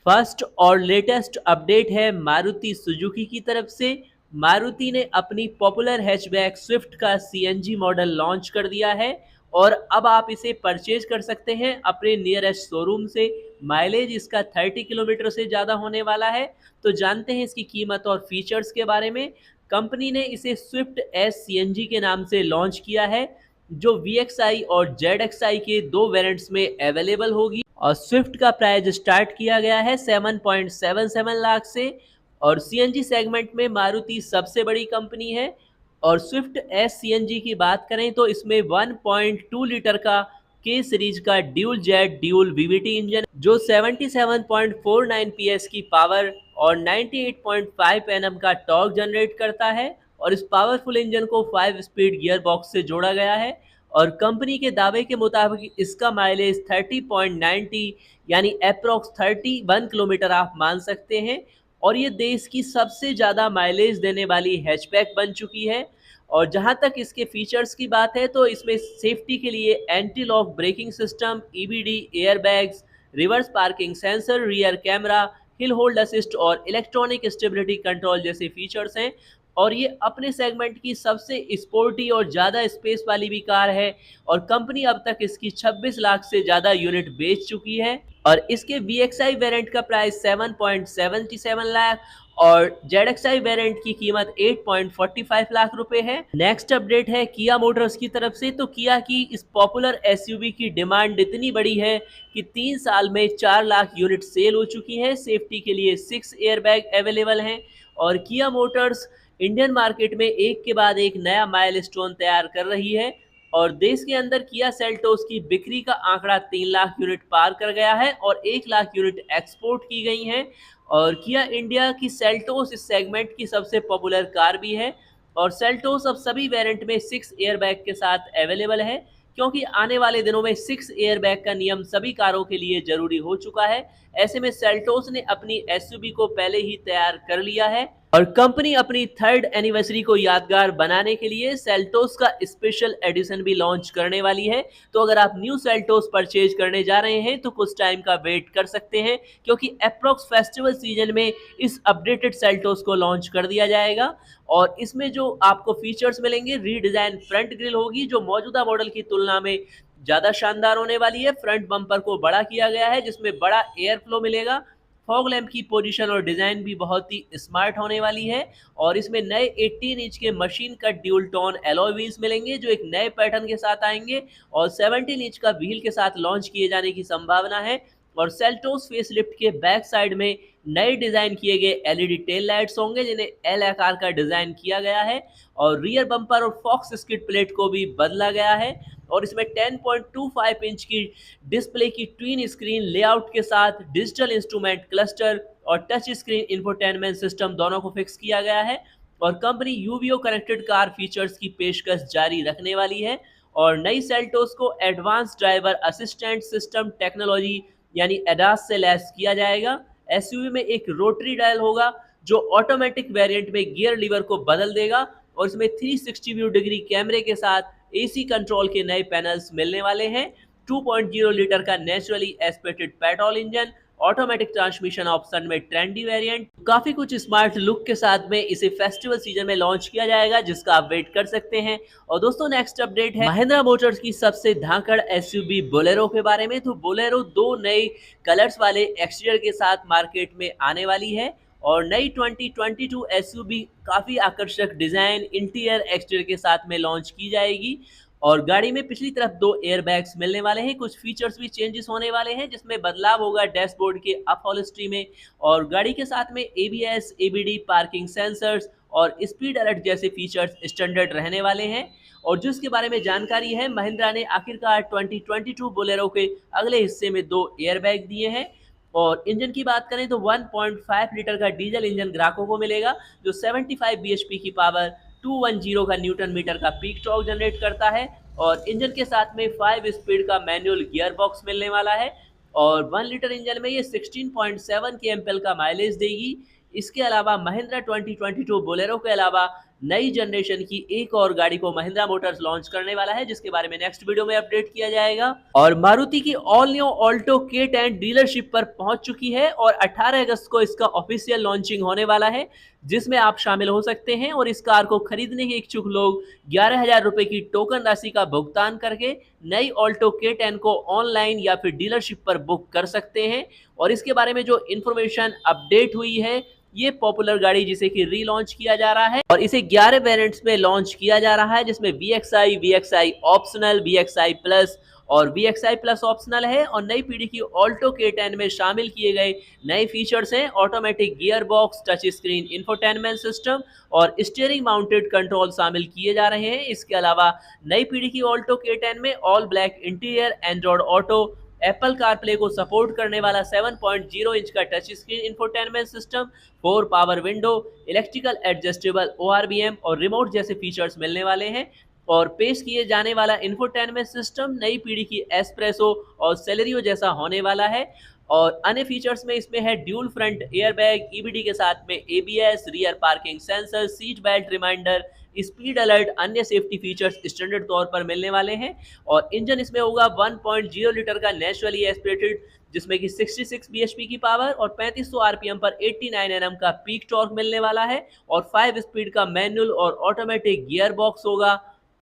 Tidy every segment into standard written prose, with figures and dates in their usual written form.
First और latest update है Maruti Suzuki की तरफ से। मारुति ने अपनी पॉपुलर हैचबैक स्विफ्ट का सीएनजी मॉडल लॉन्च कर दिया है और अब आप इसे परचेज कर सकते हैं अपने नियरेस्ट शोरूम से। माइलेज इसका 30 किलोमीटर से ज़्यादा होने वाला है। तो जानते हैं इसकी कीमत और फीचर्स के बारे में। कंपनी ने इसे स्विफ्ट एस सीएनजी के नाम से लॉन्च किया है, जो VXI और ZXI के दो वेरिएंट्स में अवेलेबल होगी। और स्विफ्ट का प्राइस स्टार्ट किया गया है 7.77 लाख से। और सीएनजी सेगमेंट में मारुति सबसे बड़ी कंपनी है। और स्विफ्ट एस सीएनजी की बात करें तो इसमें 1.2 लीटर का के सीरीज का dual jet dual VVT engine, जो 77.49 पीएस की पावर और 98.5 एनएम का टॉर्क जनरेट करता है। और इस पावरफुल इंजन को 5 स्पीड गियर बॉक्स से जोड़ा गया है। और कंपनी के दावे के मुताबिक इसका माइलेज 30.90 यानी अप्रॉक्स 31 किलोमीटर आप मान सकते हैं। और ये देश की सबसे ज़्यादा माइलेज देने वाली हैचबैक बन चुकी है। और जहां तक इसके फीचर्स की बात है तो इसमें सेफ्टी के लिए anti lock braking system, EBD, airbags, reverse parking sensor, rear camera, hill hold assist और इलेक्ट्रॉनिक स्टेबिलिटी कंट्रोल जैसे फीचर्स हैं। और ये अपने सेगमेंट की सबसे स्पोर्टी और ज़्यादा स्पेस वाली भी कार है। और कंपनी अब तक इसकी 26 लाख से ज़्यादा यूनिट बेच चुकी है। और इसके VXI वेरिएंट का प्राइस 7.77 लाख और ZXI वेरिएंट की कीमत 8.45 लाख रुपए है। नेक्स्ट अपडेट है किया मोटर्स की तरफ से। तो किया की इस पॉपुलर एसयूवी की डिमांड इतनी बड़ी है कि 3 साल में 4 लाख यूनिट सेल हो चुकी है। सेफ्टी के लिए 6 एयरबैग अवेलेबल हैं। और किया मोटर्स इंडियन मार्केट में एक के बाद एक नया माइलस्टोन तैयार कर रही है। और देश के अंदर किया सेल्टोस की बिक्री का आंकड़ा 3 लाख यूनिट पार कर गया है और 1 लाख यूनिट एक्सपोर्ट की गई हैं। और किया इंडिया की सेल्टोस इस सेगमेंट की सबसे पॉपुलर कार भी है। और सेल्टोस अब सभी वेरिएंट में 6 एयरबैग के साथ अवेलेबल है, क्योंकि आने वाले दिनों में 6 एयरबैग का नियम सभी कारों के लिए जरूरी हो चुका है। ऐसे में सेल्टोस ने अपनी एसयूवी को पहले ही तैयार कर लिया है। और कंपनी अपनी 3rd एनिवर्सरी को यादगार बनाने के लिए सेल्टोस का स्पेशल एडिशन भी लॉन्च करने वाली है। तो अगर आप न्यू सेल्टोस परचेज करने जा रहे हैं तो कुछ टाइम का वेट कर सकते हैं, क्योंकि अप्रॉक्स फेस्टिवल सीजन में इस अपडेटेड सेल्टोस को लॉन्च कर दिया जाएगा। और इसमें जो आपको फीचर्स मिलेंगे, रीडिजाइन फ्रंट ग्रिल होगी जो मौजूदा मॉडल की तुलना में ज़्यादा शानदार होने वाली है। फ्रंट बम्पर को बड़ा किया गया है जिसमें बड़ा एयर फ्लो मिलेगा। फॉग लैंप की पोजीशन और डिज़ाइन भी बहुत ही स्मार्ट होने वाली है। और इसमें नए 18 इंच के machine cut dual tone alloy wheels मिलेंगे जो एक नए पैटर्न के साथ आएंगे। और 17 इंच का व्हील के साथ लॉन्च किए जाने की संभावना है। और सेल्टोस फेसलिफ्ट के बैक साइड में नए डिज़ाइन किए गए एलईडी टेल लाइट्स होंगे जिन्हें एल आकार का डिज़ाइन किया गया है। और रियर बम्पर और फॉक्स स्किड प्लेट को भी बदला गया है। और इसमें 10.25 इंच की डिस्प्ले की ट्विन स्क्रीन लेआउट के साथ डिजिटल इंस्ट्रूमेंट क्लस्टर और टच स्क्रीन इंफोटेनमेंट सिस्टम दोनों को फिक्स किया गया है। और कंपनी यूवीओ कनेक्टेड कार फीचर्स की पेशकश जारी रखने वाली है। और नई सेल्टोस को advance driver assistant system technology यानी एडास से लैस किया जाएगा। एसयूवी में एक रोटरी डायल होगा जो ऑटोमेटिक वेरिएंट में गियर लीवर को बदल देगा। और इसमें 360 व्यू डिग्री कैमरे के साथ एसी कंट्रोल के नए पैनल्स मिलने वाले हैं। 2.0 लीटर का naturally aspirated petrol engine, automatic transmission option में ट्रेंडी वेरिएंट, काफी कुछ स्मार्ट लुक के साथ में इसे फेस्टिवल सीजन में लॉन्च किया जाएगा, जिसका आप वेट कर सकते हैं। और दोस्तों नेक्स्ट अपडेट है महिंद्रा मोटर्स की सबसे धाकड़ एसयूवी बोलेरो के बारे में। तो बोलेरो 2 नए कलर्स वाले एक्सटीरियर के साथ मार्केट में आने वाली है। और नई 2022 एसयूवी काफ़ी आकर्षक डिज़ाइन इंटीरियर एक्सटीरियर के साथ में लॉन्च की जाएगी। और गाड़ी में पिछली तरफ 2 एयरबैग्स मिलने वाले हैं। कुछ फीचर्स भी चेंजेस होने वाले हैं जिसमें बदलाव होगा डैशबोर्ड के अपहोल्स्ट्री में। और गाड़ी के साथ में एबीएस, एबीडी, पार्किंग सेंसर्स और स्पीड अलर्ट जैसे फीचर्स स्टैंडर्ड रहने वाले हैं। और जिसके बारे में जानकारी है, महिंद्रा ने आखिरकार 2022 बोलेरो के अगले हिस्से में 2 एयरबैग दिए हैं। और इंजन की बात करें तो 1.5 लीटर का डीजल इंजन ग्राहकों को मिलेगा जो 75 bhp की पावर, 210 का न्यूटन मीटर का पीक टॉर्क जनरेट करता है। और इंजन के साथ में 5 स्पीड का मैनुअल गियर बॉक्स मिलने वाला है। और 1 लीटर इंजन में ये 16.7 kmpl का माइलेज देगी। इसके अलावा महिंद्रा 2022 बोलेरो के अलावा नई जनरेशन की एक और गाड़ी को महिंद्रा मोटर्स लॉन्च करने वाला है, जिसके बारे में नेक्स्ट वीडियो में अपडेट किया जाएगा। और मारुति की all new Alto K10 dealership पर पहुंच चुकी है और 18 अगस्त को इसका ऑफिशियल लॉन्चिंग होने वाला है, जिसमें आप शामिल हो सकते हैं और इस कार को खरीदने के इच्छुक लोग 11,000 रुपए की टोकन राशि का भुगतान करके नई ऑल्टो K10 को ऑनलाइन या फिर डीलरशिप पर बुक कर सकते हैं। और इसके बारे में जो इन्फॉर्मेशन अपडेट हुई है, ये पॉपुलर गाड़ी जिसे कि रीलॉन्च किया जा रहा है और इसे 11 वेरिएंट्स में लॉन्च किया जा रहा है, जिसमें VXI ऑप्शनल, VXI प्लस और VXI प्लस ऑप्शनल है। और नई पीढ़ी की ऑल्टो K10 में शामिल किए गए नए फीचर्स हैं automatic gear box, touch screen infotainment system और स्टीयरिंग माउंटेड कंट्रोल शामिल किए जा रहे हैं। इसके अलावा नई पीढ़ी की ऑल्टो K10 में all black interior, Android auto, Apple CarPlay को सपोर्ट करने वाला 7.0 इंच का touch screen infotainment system, 4 power window, electrical adjustable ORVM और रिमोट जैसे फीचर्स मिलने वाले हैं। और पेश किए जाने वाला इंफोटेनमेंट सिस्टम नई पीढ़ी की एस्प्रेसो और सेलेरियो जैसा होने वाला है। और अन्य फीचर्स में इसमें है ड्यूल फ्रंट एयरबैग, EBD के साथ में ABS, rear parking sensor, seat belt reminder, speed alert, अन्य सेफ्टी फीचर्स स्टैंडर्ड तौर पर मिलने वाले हैं। और इंजन इसमें होगा 1.0 लीटर का नेचुरली एस्पिरेटेड, जिसमें कि 66 bhp की पावर और 3500 RPM पर 89 Nm का पीक टॉर्क मिलने वाला है। और 5 स्पीड का मैनुअल और ऑटोमेटिक गियर बॉक्स होगा।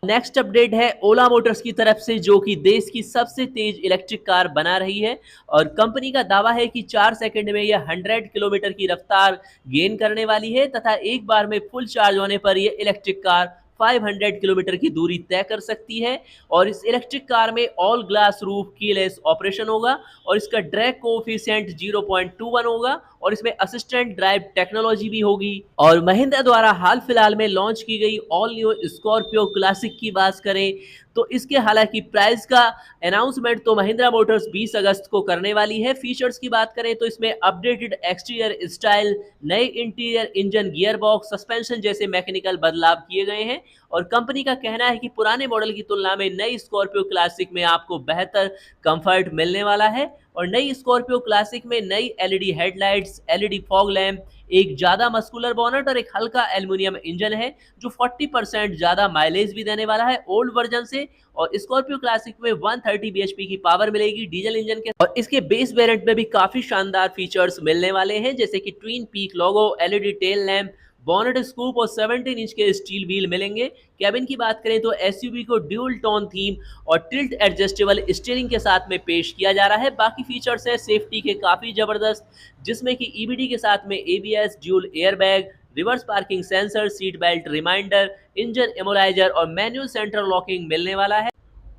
नेक्स्ट अपडेट है ओला मोटर्स की तरफ से, जो कि देश की सबसे तेज इलेक्ट्रिक कार बना रही है। और कंपनी का दावा है कि 4 सेकंड में यह 100 किलोमीटर की रफ्तार गेन करने वाली है तथा एक बार में फुल चार्ज होने पर यह इलेक्ट्रिक कार 500 किलोमीटर की दूरी तय कर सकती है। और इस इलेक्ट्रिक कार में all glass roof keyless operation होगा और इसका ड्रैग कोएफिशिएंट 0.21 होगा और इसमें असिस्टेंट ड्राइव टेक्नोलॉजी भी होगी। और महिंद्रा द्वारा हाल फिलहाल में लॉन्च की गई ऑल न्यू स्कॉर्पियो क्लासिक की बात करें तो इसके हालांकि प्राइस का अनाउंसमेंट तो महिंद्रा मोटर्स 20 अगस्त को करने वाली है। फीचर्स की बात करें तो इसमें अपडेटेड एक्सटीरियर स्टाइल, नए interior, engine, gear box, suspension जैसे मैकेनिकल बदलाव किए गए हैं। और कंपनी का कहना है कि पुराने मॉडल की तुलना में नई स्कॉर्पियो क्लासिक में आपको बेहतर कंफर्ट मिलने वाला है। और नई स्कॉर्पियो क्लासिक में नई LED headlights, LED fog lamp, एक ज्यादा मस्कुलर बोनट और एक हल्का एल्युमिनियम इंजन है, जो 40% ज्यादा माइलेज भी देने वाला है ओल्ड वर्जन से। और स्कॉर्पियो क्लासिक में 130 bhp की पावर मिलेगी डीजल इंजन के। और इसके बेस वेरिएंट में भी काफी शानदार फीचर्स मिलने वाले हैं, जैसे कि ट्विन पीक लोगो, LED tail lamp, bonnet scoop और 17 इंच के स्टील व्हील मिलेंगे। कैबिन की बात करें तो SUV को ड्यूल टोन थीम और टिल्ट एडजस्टेबल स्टीयरिंग के साथ में पेश किया जा रहा है। बाकी फीचर्स है सेफ्टी के काफी जबरदस्त, जिसमें कि EBD के साथ में ABS, dual airbag, reverse parking sensor, seat belt reminder, engine immobiliser और मैनुअल सेंट्रल लॉकिंग मिलने वाला है।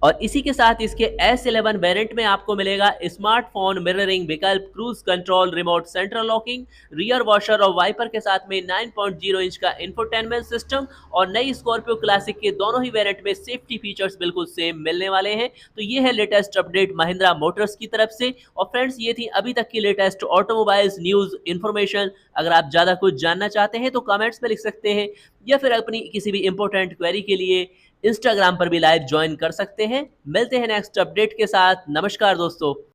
और इसी के साथ इसके S11 वेरिएंट में आपको मिलेगा स्मार्टफोन मिररिंग विकल्प, cruise control, remote central locking, rear washer और वाइपर के साथ में 9.0 इंच का इंफोटेनमेंट सिस्टम। और नई स्कॉर्पियो क्लासिक के दोनों ही वेरिएंट में सेफ्टी फीचर्स बिल्कुल सेम मिलने वाले हैं। तो ये है लेटेस्ट अपडेट महिंद्रा मोटर्स की तरफ से। और फ्रेंड्स, ये थी अभी तक की लेटेस्ट ऑटोमोबाइल्स न्यूज इन्फॉर्मेशन। अगर आप ज्यादा कुछ जानना चाहते हैं तो कमेंट्स में लिख सकते हैं, या फिर अपनी किसी भी इंपॉर्टेंट क्वेरी के लिए इंस्टाग्राम पर भी लाइव ज्वाइन कर सकते हैं। मिलते हैं नेक्स्ट अपडेट के साथ। नमस्कार दोस्तों।